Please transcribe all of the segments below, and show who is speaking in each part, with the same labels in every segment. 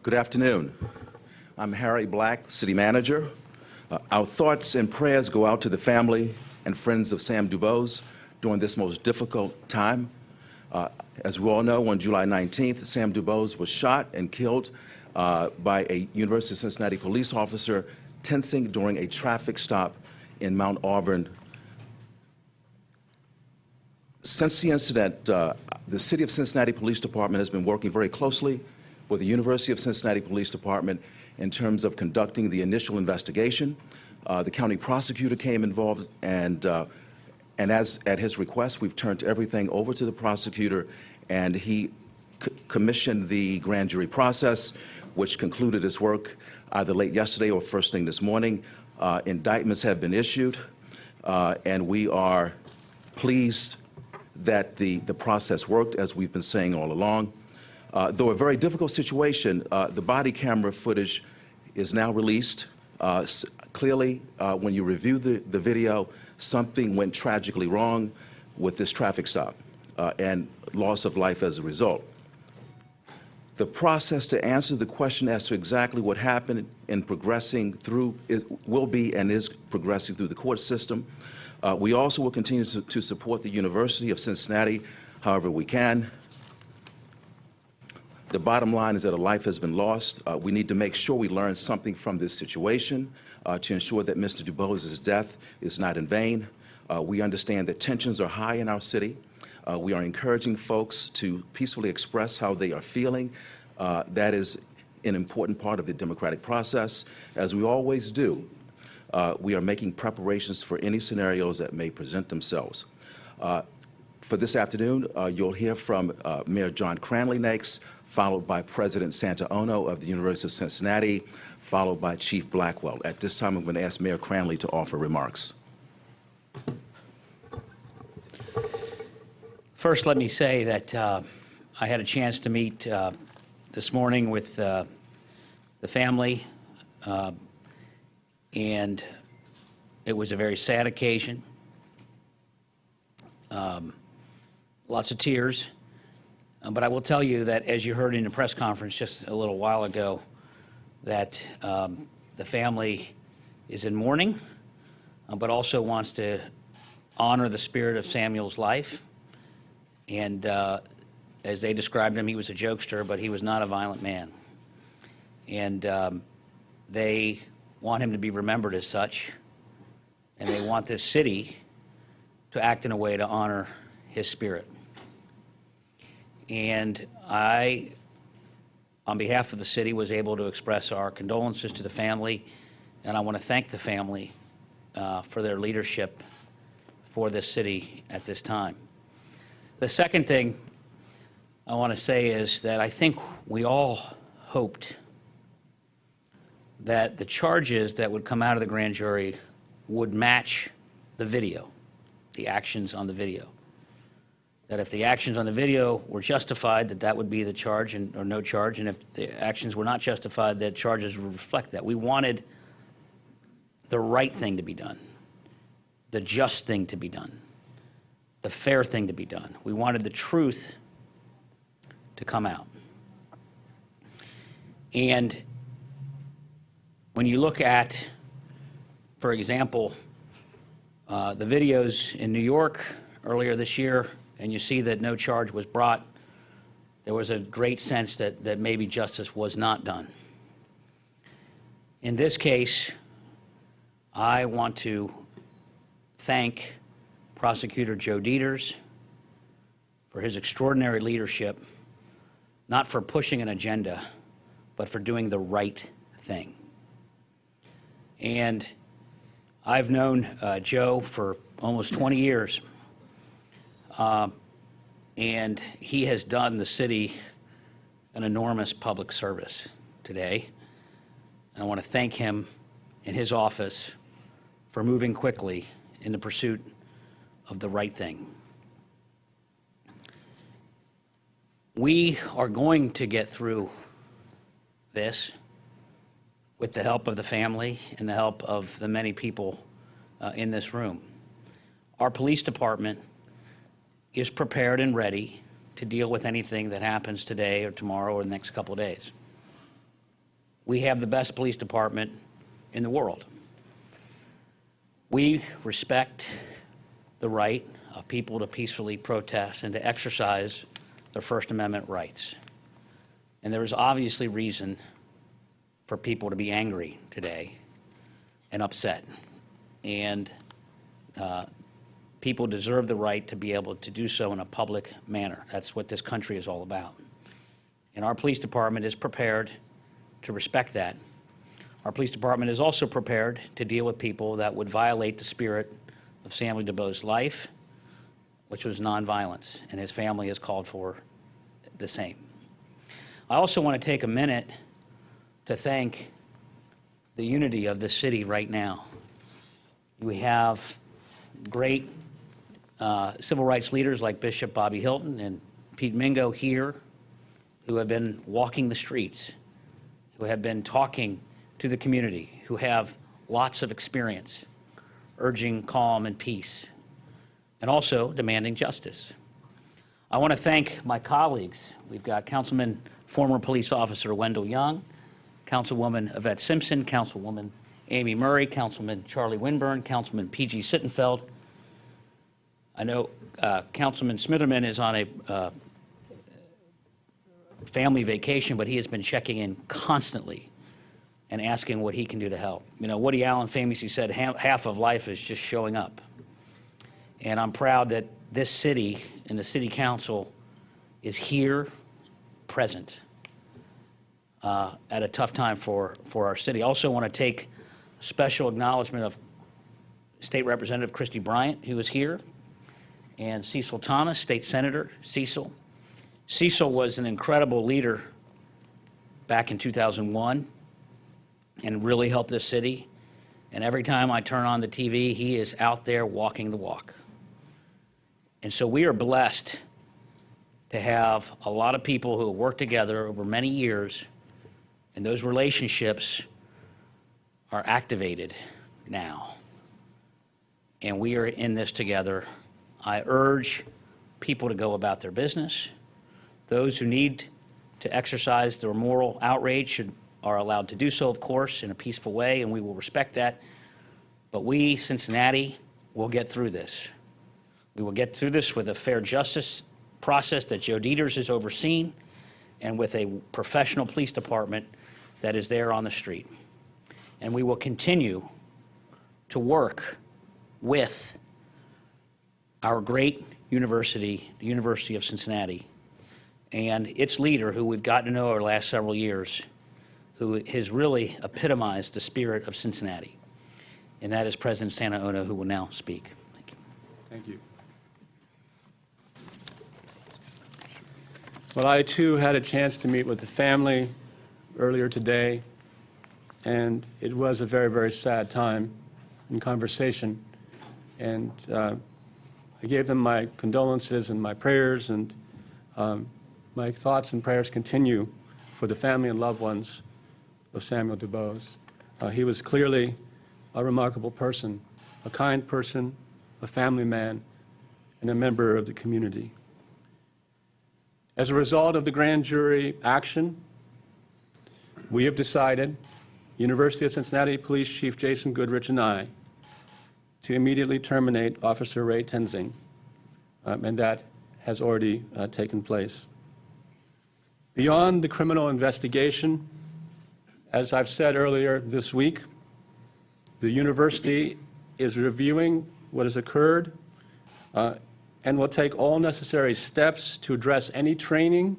Speaker 1: Good afternoon. I'm Harry Black, City Manager. Our thoughts and prayers go out to the family and friends of Sam DuBose during this most difficult time. As we all know, on July 19th, Sam DuBose was shot and killed by a University of Cincinnati police officer tensing during a traffic stop in Mount Auburn. Since the incident, the City of Cincinnati Police Department has been working very closely with the University of Cincinnati Police Department in terms of conducting the initial investigation. The county prosecutor came involved, and as at his request, we've turned everything over to the prosecutor, and he commissioned the grand jury process, which concluded its work either late yesterday or first thing this morning. Indictments have been issued, and we are pleased that the process worked, as we've been saying all along. Though a very difficult situation, the body camera footage is now released. Clearly, when you review the video, something went tragically wrong with this traffic stop and loss of life as a result. The process to answer the question as to exactly what happened in progressing through will be and is progressing through the court system. We also will continue to support the University of Cincinnati however we can. The bottom line is that a life has been lost. We need to make sure we learn something from this situation to ensure that Mr. DuBose's death is not in vain. We understand that tensions are high in our city. We are encouraging folks to peacefully express how they are feeling. That is an important part of the democratic process. As we always do, we are making preparations for any scenarios that may present themselves. For this afternoon, you'll hear from Mayor John Cranley next, followed by President Santa Ono of the University of Cincinnati, followed by Chief Blackwell. At this time, I'm going to ask Mayor Cranley to offer remarks.
Speaker 2: First, let me say that I had a chance to meet this morning with the family, and it was a very sad occasion. Lots of tears. But I will tell you that, as you heard in the press conference just a little while ago, that the family is in mourning, but also wants to honor the spirit of Samuel's life. And as they described him, he was a jokester, but he was not a violent man. And they want him to be remembered as such, and they want this city to act in a way to honor his spirit. And I, on behalf of the city, was able to express our condolences to the family, and I want to thank the family for their leadership for this city at this time. The second thing I want to say is that I think we all hoped that the charges that would come out of the grand jury would match the video, the actions on the video. That if the actions on the video were justified, that would be the charge or no charge, and if the actions were not justified, that charges would reflect that. We wanted the right thing to be done, the just thing to be done, the fair thing to be done. We wanted the truth to come out. And when you look at, for example, the videos in New York earlier this year, and you see that no charge was brought, there was a great sense that maybe justice was not done. In this case, I want to thank Prosecutor Joe Deters for his extraordinary leadership, not for pushing an agenda, but for doing the right thing. And I've known Joe for almost 20 years. And he has done the city an enormous public service today. And I want to thank him and his office for moving quickly in the pursuit of the right thing. We are going to get through this with the help of the family and the help of the many people in this room. Our police department is prepared and ready to deal with anything that happens today or tomorrow or the next couple of days. we have the best police department in the world. We respect the right of people to peacefully protest and to exercise their First Amendment rights. And there is obviously reason for people to be angry today and upset. And people deserve the right to be able to do so in a public manner. That's what this country is all about. And our police department is prepared to respect that. Our police department is also prepared to deal with people that would violate the spirit of Samuel DuBose's life, which was nonviolence, and his family has called for the same. I also want to take a minute to thank the unity of this city right now. We have great civil rights leaders like Bishop Bobby Hilton and Pete Mingo here who have been walking the streets, who have been talking to the community, who have lots of experience urging calm and peace, and also demanding justice. I want to thank my colleagues. We've got Councilman, former police officer Wendell Young, Councilwoman Yvette Simpson, Councilwoman Amy Murray, Councilman Charlie Winburn, Councilman P.G. Sittenfeld. I know Councilman Smitherman is on a family vacation, but he has been checking in constantly and asking what he can do to help. You know, Woody Allen famously said, half of life is just showing up. And I'm proud that this city and the City Council is here, present, at a tough time for our city. I also want to take special acknowledgement of State Representative Christy Bryant, who is here, and Cecil Thomas, State Senator Cecil. Cecil was an incredible leader back in 2001 and really helped this city. And every time I turn on the TV, he is out there walking the walk. And so we are blessed to have a lot of people who have worked together over many years, and those relationships are activated now. And we are in this together. I urge people to go about their business. Those who need to exercise their moral outrage are allowed to do so, of course, in a peaceful way, and we will respect that. But we, Cincinnati, will get through this. We will get through this with a fair justice process that Joe Dieters has overseen and with a professional police department that is there on the street. And we will continue to work with our great university, the University of Cincinnati, and its leader, who we've gotten to know over the last several years, who has really epitomized the spirit of Cincinnati. And that is President Sanaona, who will now speak. Thank you.
Speaker 3: Thank you. Well, I too had a chance to meet with the family earlier today, and it was a very, very sad time in conversation. And I gave them my condolences and my prayers, and my thoughts and prayers continue for the family and loved ones of Samuel DuBose. He was clearly a remarkable person, a kind person, a family man, and a member of the community. As a result of the grand jury action, we have decided, University of Cincinnati Police Chief Jason Goodrich and I, to immediately terminate Officer Ray Tenzing, and that has already taken place. Beyond the criminal investigation, as I've said earlier this week, the university is reviewing what has occurred and will take all necessary steps to address any training,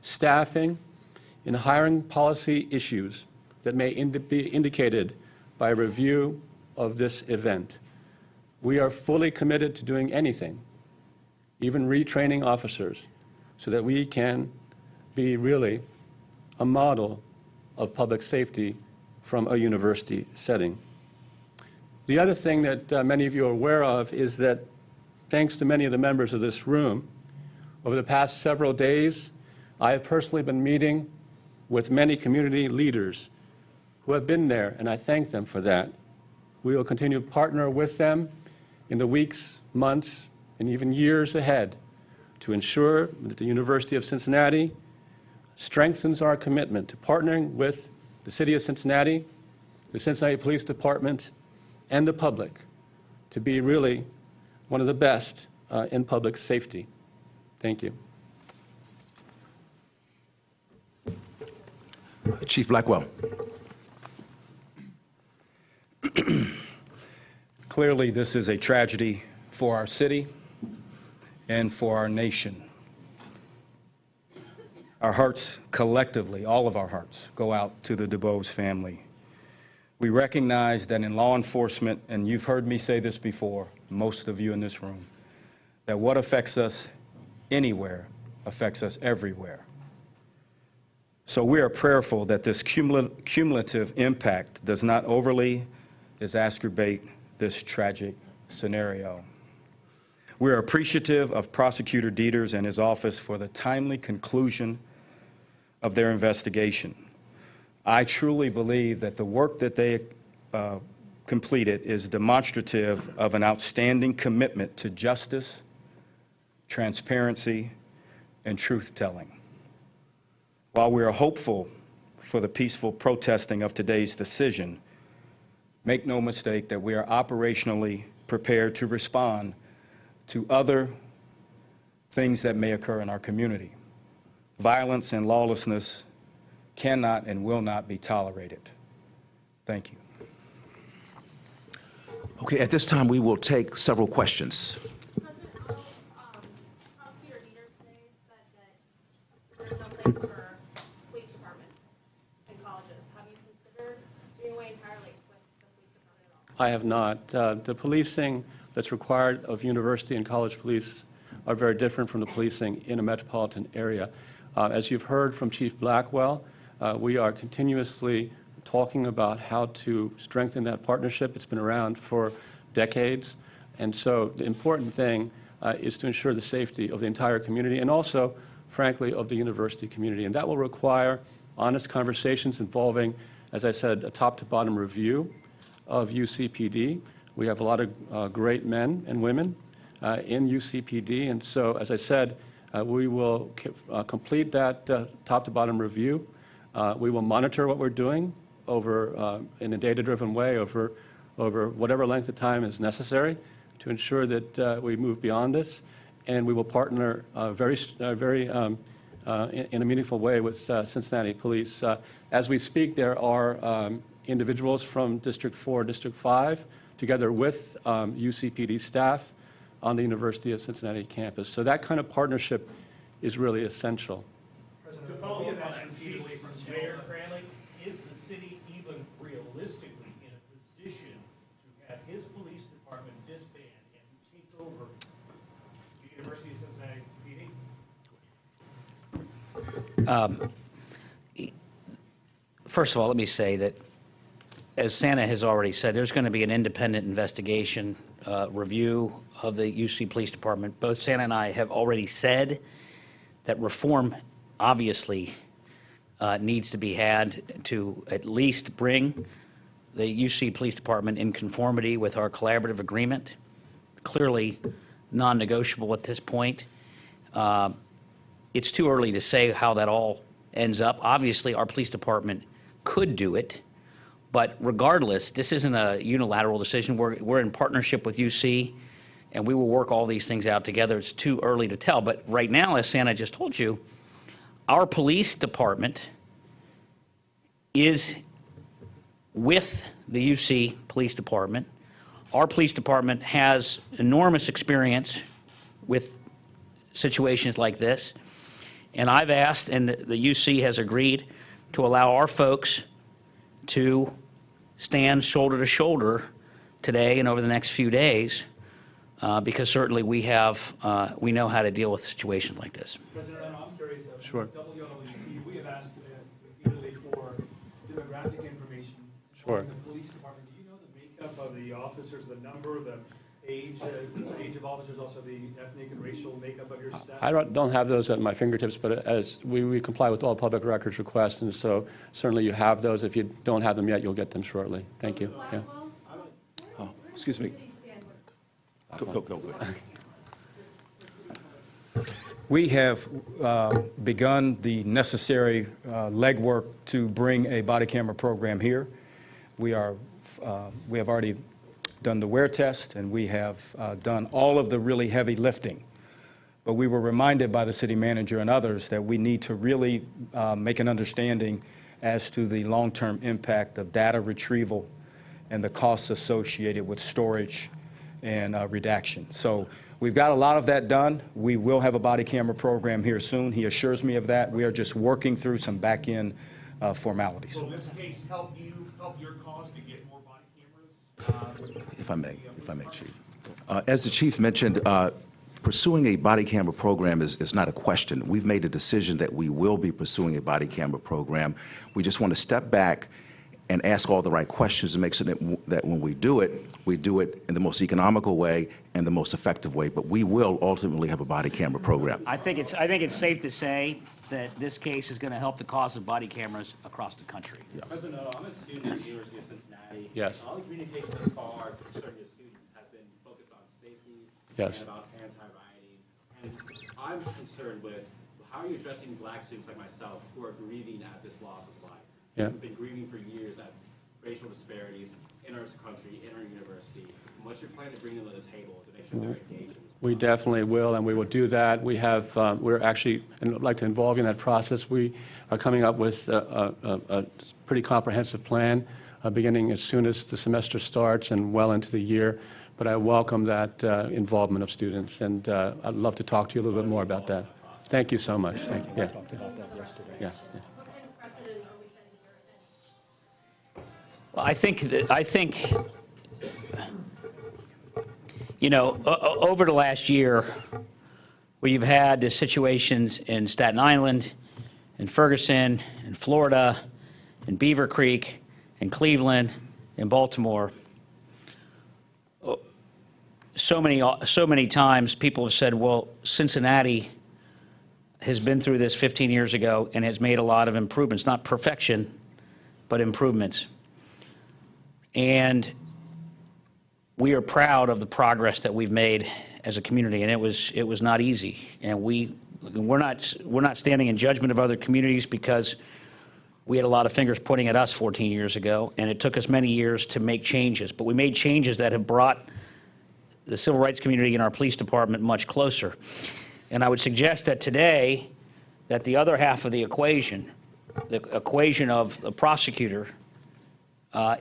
Speaker 3: staffing, and hiring policy issues that may be indicated by a review of this event. We are fully committed to doing anything, even retraining officers, so that we can be really a model of public safety from a university setting. The other thing that many of you are aware of is that, thanks to many of the members of this room, over the past several days, I have personally been meeting with many community leaders who have been there, and I thank them for that. We will continue to partner with them in the weeks, months, and even years ahead to ensure that the University of Cincinnati strengthens our commitment to partnering with the City of Cincinnati, the Cincinnati Police Department, and the public to be really one of the best in public safety. Thank you.
Speaker 1: Chief Blackwell.
Speaker 4: Clearly, this is a tragedy for our city and for our nation. Our hearts collectively, all of our hearts, go out to the DuBose family. We recognize that in law enforcement, and you've heard me say this before, most of you in this room, that what affects us anywhere affects us everywhere. So we are prayerful that this cumulative impact does not overly exacerbate this tragic scenario. We are appreciative of Prosecutor Dieters and his office for the timely conclusion of their investigation. I truly believe that the work that they completed is demonstrative of an outstanding commitment to justice, transparency, and truth-telling. While we are hopeful for the peaceful protesting of today's decision, make no mistake that we are operationally prepared to respond to other things that may occur in our community. Violence and lawlessness cannot and will not be tolerated. Thank you.
Speaker 1: Okay, at this time, we will take several questions.
Speaker 5: President, Prosecutor Dieters today said that there's no place for police departments in colleges. Have you considered doing away entirely with the police department at all?
Speaker 3: I have not. The policing that's required of university and college police are very different from the policing in a metropolitan area. As you've heard from Chief Blackwell, we are continuously talking about how to strengthen that partnership. It's been around for decades. And so the important thing is to ensure the safety of the entire community and also, frankly, of the university community. And that will require honest conversations involving, as I said, a top-to-bottom review of UCPD. We have a lot of great men and women in UCPD. And so, as I said, we will complete that top-to-bottom review. We will monitor what we're doing over in a data-driven way over whatever length of time is necessary to ensure that we move beyond this, and we will partner in a meaningful way with Cincinnati Police. As we speak, there are individuals from District 4, District 5, together with UCPD staff on the University of Cincinnati campus. So that kind of partnership is really essential.
Speaker 6: To follow up on that, Chief Mayor Cranley, is the city even realistically in a position to have his police department disband and take over the University of Cincinnati PD?
Speaker 2: First of all, let me say that, as Santa has already said, there's going to be an independent investigation review of the UC Police Department. Both Santa and I have already said that reform obviously needs to be had to at least bring the UC Police Department in conformity with our collaborative agreement. Clearly non-negotiable at this point. It's too early to say how that all ends up. Obviously, our police department could do it, but regardless, this isn't a unilateral decision. We're in partnership with UC, and we will work all these things out together. It's too early to tell, but right now, as Santa just told you, our police department is with the UC Police Department. Our police department has enormous experience with situations like this, and I've asked, and the UC has agreed, to allow our folks to stand shoulder to shoulder today and over the next few days, because certainly we know how to deal with situations like this.
Speaker 7: President, I'm curious.
Speaker 3: Sure.
Speaker 7: WLWT, we have asked repeatedly for demographic information.
Speaker 3: Sure.
Speaker 7: In the police department, do you know the makeup of the officers, the number, the age of officers, also the ethnic and racial makeup of your staff?
Speaker 3: I don't have those at my fingertips, but as we comply with all public records requests, and so certainly you have those. If you don't have them yet, you'll get them shortly. Thank you. Yeah.
Speaker 1: Oh, excuse me. Go.
Speaker 4: We have begun the necessary legwork to bring a body camera program here. We have already done the wear test, and we have done all of the really heavy lifting. But we were reminded by the city manager and others that we need to really make an understanding as to the long-term impact of data retrieval and the costs associated with storage and redaction. So we've got a lot of that done. We will have a body camera program here soon. He assures me of that. We are just working through some back-end formalities.
Speaker 6: Will this case help your cause to get more body cameras?
Speaker 1: If I may, Chief. As the Chief mentioned, pursuing a body camera program is not a question. We've made a decision that we will be pursuing a body camera program. We just want to step back and ask all the right questions to make sure that when we do it in the most economical way and the most effective way. But we will ultimately have a body camera program.
Speaker 2: I think it's safe to say that this case is going to help the cause of body cameras across the country.
Speaker 8: President Odo, I'm a student at the University of Cincinnati.
Speaker 3: Yes.
Speaker 8: All the communication thus far concerning the students has been focused on safety
Speaker 3: Yes.
Speaker 8: and about anti-rioting. And I'm concerned with how are you addressing black students like myself who are grieving at this loss of life?
Speaker 3: Yeah.
Speaker 8: We've been grieving for years at racial disparities in our country, in our university. And what's your plan to bring them to the table to make sure they're engaged in this?
Speaker 3: We definitely will, and we will do that. We have, we're actually, and I'd like to involve you in that process. We are coming up with a pretty comprehensive plan, beginning as soon as the semester starts and well into the year. But I welcome that involvement of students, and I'd love to talk to you a little bit more about that. Thank you so much. Thank you. Yeah.
Speaker 5: What kind of precedent are we setting here?
Speaker 2: Well, I think, you know, over the last year, where you've had the situations in Staten Island, in Ferguson, in Florida, in Beaver Creek, in Cleveland, in Baltimore, so many times people have said, well, Cincinnati has been through this 15 years ago and has made a lot of improvements, not perfection, but improvements. And we are proud of the progress that we've made as a community, and it was not easy. And we're not standing in judgment of other communities, because we had a lot of fingers pointing at us 14 years ago, and it took us many years to make changes. But we made changes that have brought the civil rights community and our police department much closer. And I would suggest that today, that the other half of the equation of the prosecutor,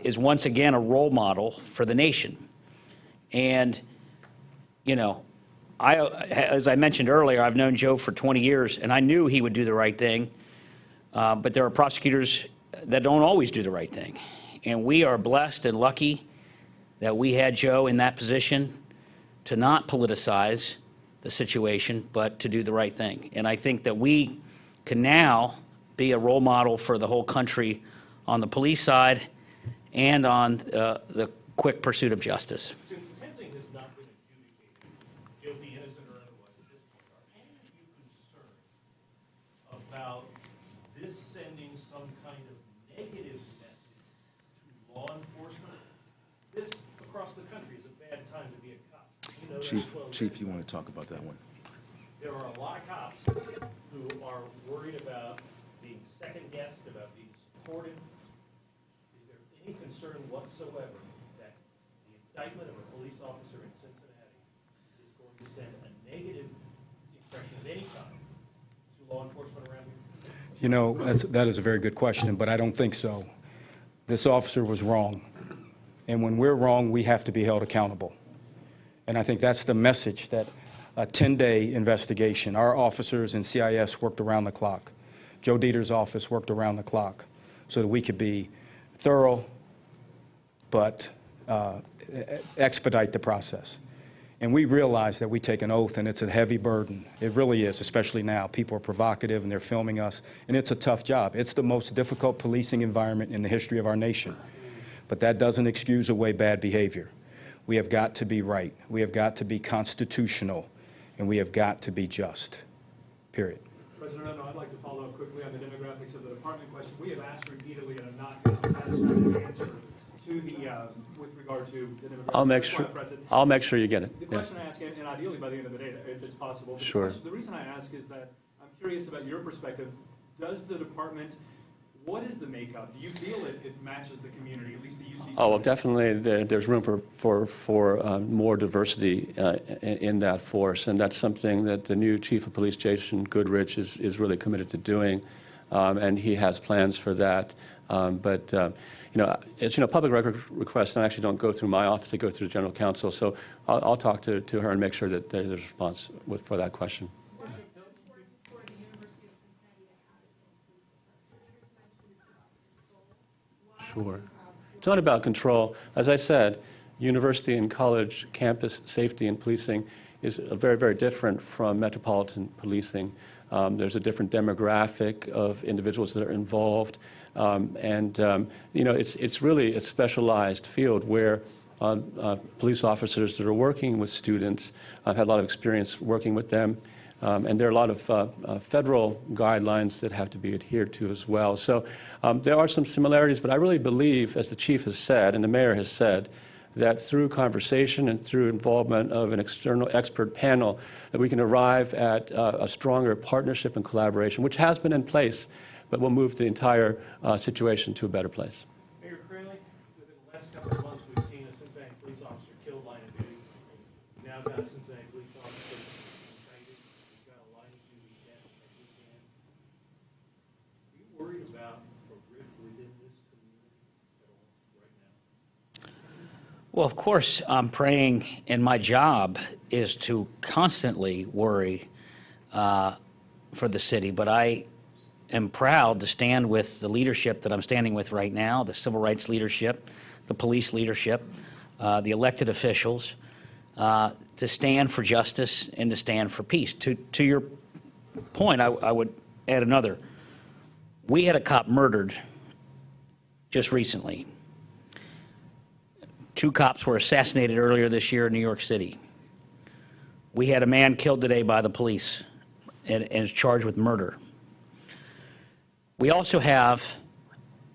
Speaker 2: is once again a role model for the nation. And, you know, as I mentioned earlier, I've known Joe for 20 years, and I knew he would do the right thing. But there are prosecutors that don't always do the right thing. And we are blessed and lucky that we had Joe in that position to not politicize the situation, but to do the right thing. And I think that we can now be a role model for the whole country on the police side and on the quick pursuit of justice.
Speaker 6: Since sentencing has not been adjudicated, guilty, innocent, or otherwise, at this point, are any of you concerned about this sending some kind of negative message to law enforcement? This, across the country, is a bad time to be a cop. You know,
Speaker 1: Chief, you want to talk about that one?
Speaker 6: There are a lot of cops who are worried about being second-guessed, about being supported. Is there any concern whatsoever that the indictment of a police officer in Cincinnati is going to send a negative impression of any kind to law enforcement around here?
Speaker 4: You know, that is a very good question, but I don't think so. This officer was wrong. And when we're wrong, we have to be held accountable. And I think that's the message, that a 10-day investigation. Our officers in CIS worked around the clock. Joe Dieter's office worked around the clock so that we could be thorough, but expedite the process. And we realize that we take an oath, and it's a heavy burden. It really is, especially now. People are provocative, and they're filming us, and it's a tough job. It's the most difficult policing environment in the history of our nation. But that doesn't excuse away bad behavior. We have got to be right. We have got to be constitutional, and we have got to be just, period.
Speaker 7: President Odo, I'd like to follow up quickly on the demographics of the department question. We have asked repeatedly and have not gotten a satisfactory answer to to the, with regard to the demographics.
Speaker 3: I'll make
Speaker 7: Just
Speaker 3: sure,
Speaker 7: wanna press it.
Speaker 3: I'll make sure you get it.
Speaker 7: The
Speaker 3: Yeah.
Speaker 7: question I ask, and ideally by the end of the day, if it's possible. but
Speaker 3: Sure.
Speaker 7: The reason I ask is that I'm curious about your perspective. Does the department, what is the makeup? Do you feel it matches the community, at least the UC?
Speaker 3: Oh, well, definitely, there's room for more diversity in that force, and that's something that the new Chief of Police, Jason Goodrich, is really committed to doing, and he has plans for that. But it's, public record requests actually don't go through my office, they go through the General Counsel, so I'll talk to her and make sure that there's a response for that question. Sure. It's not about control. As I said, university and college campus safety and policing is very, very different from metropolitan policing. There's a different demographic of individuals that are involved, it's really a specialized field where police officers that are working with students have had a lot of experience working with them. And there are a lot of federal guidelines that have to be adhered to as well. So there are some similarities, but I really believe, as the chief has said and the mayor has said, that through conversation and through involvement of an external expert panel, that we can arrive at a stronger partnership and collaboration, which has been in place, but will move the entire situation to a better place.
Speaker 6: Mayor Cranley, within the last couple of months, we've seen a Cincinnati police officer killed line of duty. We've now got a Cincinnati police officer indicted. We've got a line of duty death at this end. Are you worried about a rift within this community at all right now?
Speaker 2: Well, of course, I'm praying, and my job is to constantly worry for the city, but I am proud to stand with the leadership that I'm standing with right now, the civil rights leadership, the police leadership, the elected officials, to stand for justice and to stand for peace. To your point, I would add another. We had a cop murdered just recently. 2 cops were assassinated earlier this year in New York City. We had a man killed today by the police and is charged with murder. We also have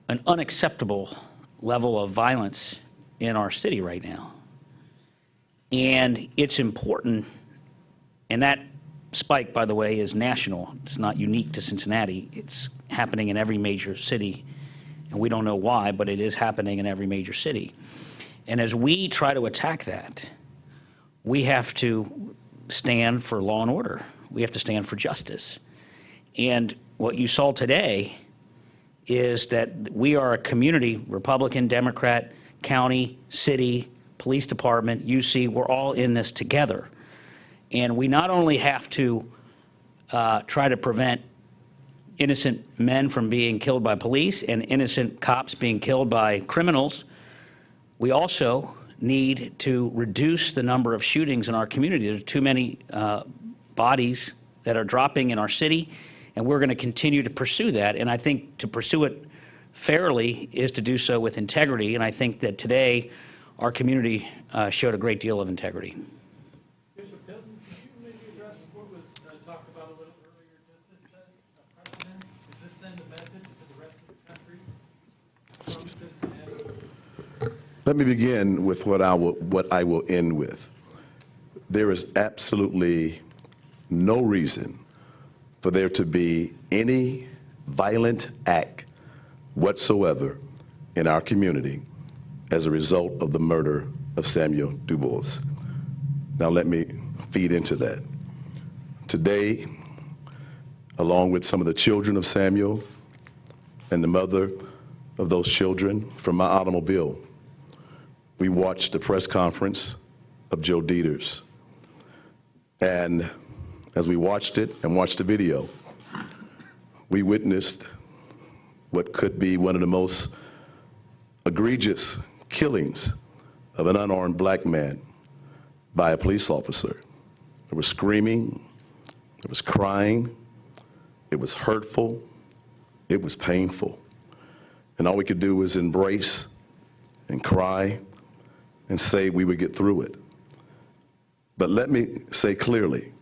Speaker 2: an unacceptable level of violence in our city right now. And it's important, and that spike, by the way, is national. It's not unique to Cincinnati. It's happening in every major city, and we don't know why, but it is happening in every major city. And as we try to attack that, we have to stand for law and order. We have to stand for justice. And what you saw today is that we are a community, Republican, Democrat, county, city, police department, UC, we're all in this together. And we not only have to try to prevent innocent men from being killed by police and innocent cops being killed by criminals, we also need to reduce the number of shootings in our community. There's too many bodies that are dropping in our city, and we're going to continue to pursue that. And I think to pursue it fairly is to do so with integrity, and I think that today our community showed a great deal of integrity.
Speaker 6: Bishop Hilton, could you maybe address what was talked about a little earlier? Does this set a precedent? Does this send a message to the rest of the country from Cincinnati?
Speaker 9: Let me begin with what I will end with. There is absolutely no reason for there to be any violent act whatsoever in our community as a result of the murder of Samuel DuBois. Now let me feed into that. Today, along with some of the children of Samuel and the mother of those children, from my automobile, we watched the press conference of Joe Deters. And as we watched it and watched the video, we witnessed what could be one of the most egregious killings of an unarmed black man by a police officer. There was screaming, there was crying, it was hurtful, it was painful. And all we could do was embrace and cry and say we would get through it. But let me say clearly,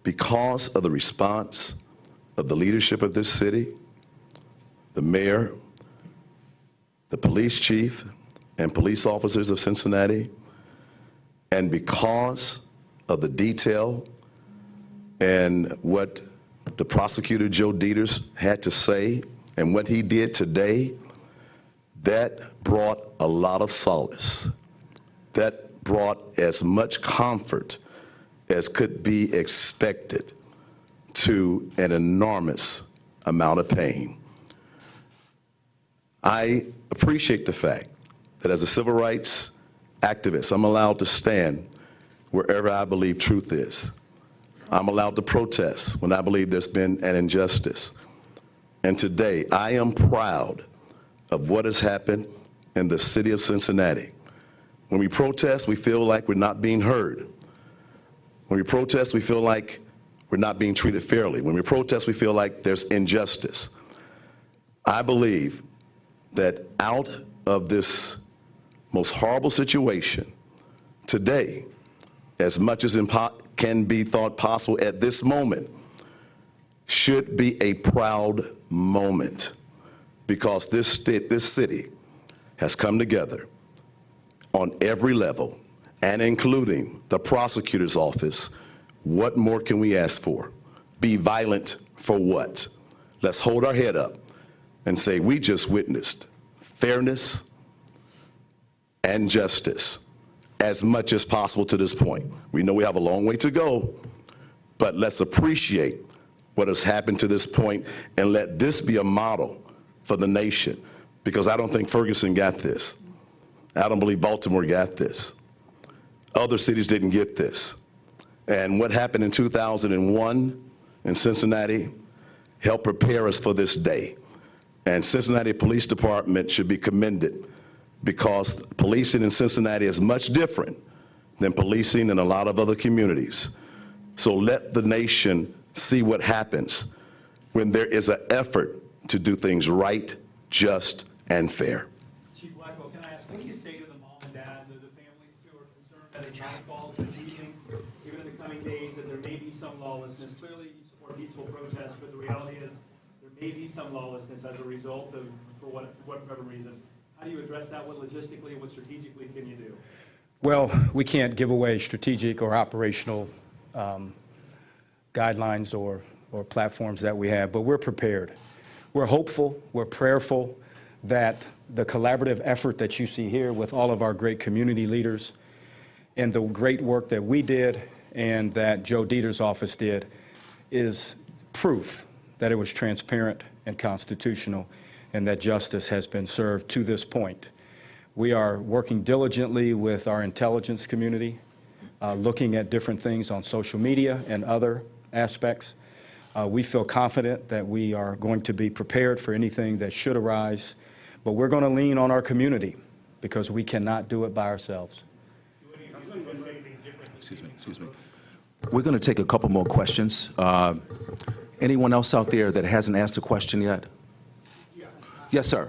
Speaker 9: because of the response of the leadership of this city, the mayor, the police chief, and police officers of Cincinnati, and because of the detail and what the prosecutor, Joe Deters, had to say and what he did today, that brought a lot of solace. That brought as much comfort as could be expected to an enormous amount of pain. I appreciate the fact that as a civil rights activist, I'm allowed to stand wherever I believe truth is. I'm allowed to protest when I believe there's been an injustice. And today, I am proud of what has happened in the city of Cincinnati. When we protest, we feel like we're not being heard. When we protest, we feel like we're not being treated fairly. When we protest, we feel like there's injustice. I believe that out of this most horrible situation today, as much as can be thought possible at this moment, should be a proud moment, because this city has come together on every level, and including the prosecutor's office. What more can we ask for? Be violent for what? Let's hold our head up and say we just witnessed fairness and justice as much as possible to this point. We know we have a long way to go, but let's appreciate what has happened to this point and let this be a model for the nation, because I don't think Ferguson got this. I don't believe Baltimore got this. Other cities didn't get this. And what happened in 2001 in Cincinnati helped prepare us for this day. And Cincinnati Police Department should be commended, because policing in Cincinnati is much different than policing in a lot of other communities. So let the nation see what happens when there is an effort to do things right, just, and fair.
Speaker 7: Chief Blackwell, can I ask, what do you say to the mom and dad, the families who are concerned that a nightfall this evening, even in the coming days, that there may be some lawlessness? Clearly, you support peaceful protests, but the reality is there may be some lawlessness as a result of, for whatever reason. How do you address that? What logistically, what strategically can you do?
Speaker 4: Well, we can't give away strategic or operational guidelines or platforms that we have, but we're prepared. We're hopeful, we're prayerful that the collaborative effort that you see here with all of our great community leaders and the great work that we did and that Joe Deters' office did is proof that it was transparent and constitutional and that justice has been served to this point. We are working diligently with our intelligence community, looking at different things on social media and other aspects. We feel confident that we are going to be prepared for anything that should arise, but we're going to lean on our community because we cannot do it by ourselves.
Speaker 1: Excuse me. We're going to take a couple more questions. Anyone else out there that hasn't asked a question yet? Yes, sir.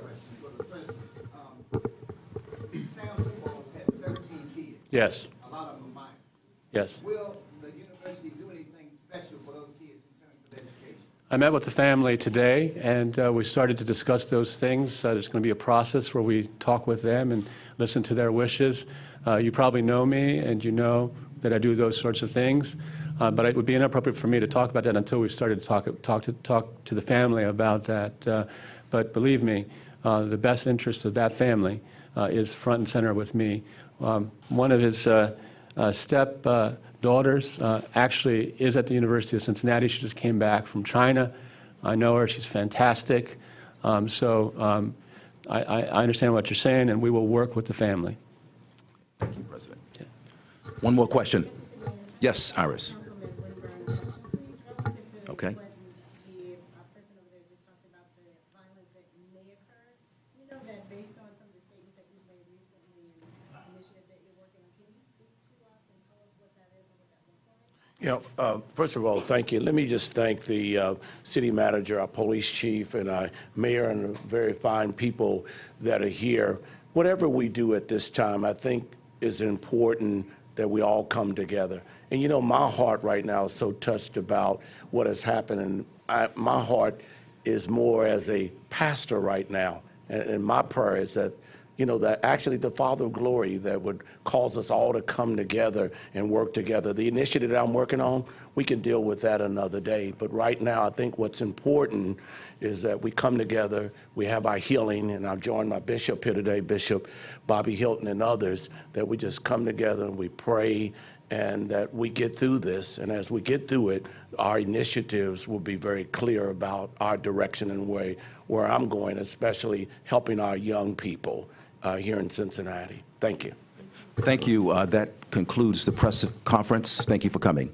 Speaker 3: Yes.
Speaker 10: A lot of them minors.
Speaker 3: Yes.
Speaker 10: Will the university do anything special for those kids in terms of education?
Speaker 3: I met with the family today, and we started to discuss those things. There's going to be a process where we talk with them and listen to their wishes. You probably know me, and you know that I do those sorts of things. But it would be inappropriate for me to talk about that until we started to talk to the family about that. But believe me, the best interest of that family is front and center with me. One of his step-daughters actually is at the University of Cincinnati. She just came back from China. I know her. She's fantastic. I understand what you're saying, and we will work with the family.
Speaker 1: Thank you, President. Yeah. One more question. Yes, Iris. Okay.
Speaker 11: First of all, thank you. Let me just thank the city manager, our police chief, and our mayor, and the very fine people that are here. Whatever we do at this time, I think is important that we all come together. And my heart right now is so touched about what has happened, and my heart is more as a pastor right now. And my prayer is that, you know, that actually the Father of glory that would cause us all to come together and work together. The initiative that I'm working on, we can deal with that another day. But right now, I think what's important is that we come together, we have our healing, and I've joined my bishop here today, Bishop Bobby Hilton and others, that we just come together and we pray and that we get through this. And as we get through it, our initiatives will be very clear about our direction and where I'm going, especially helping our young people here in Cincinnati. Thank you.
Speaker 1: Thank you. That concludes the press conference. Thank you for coming.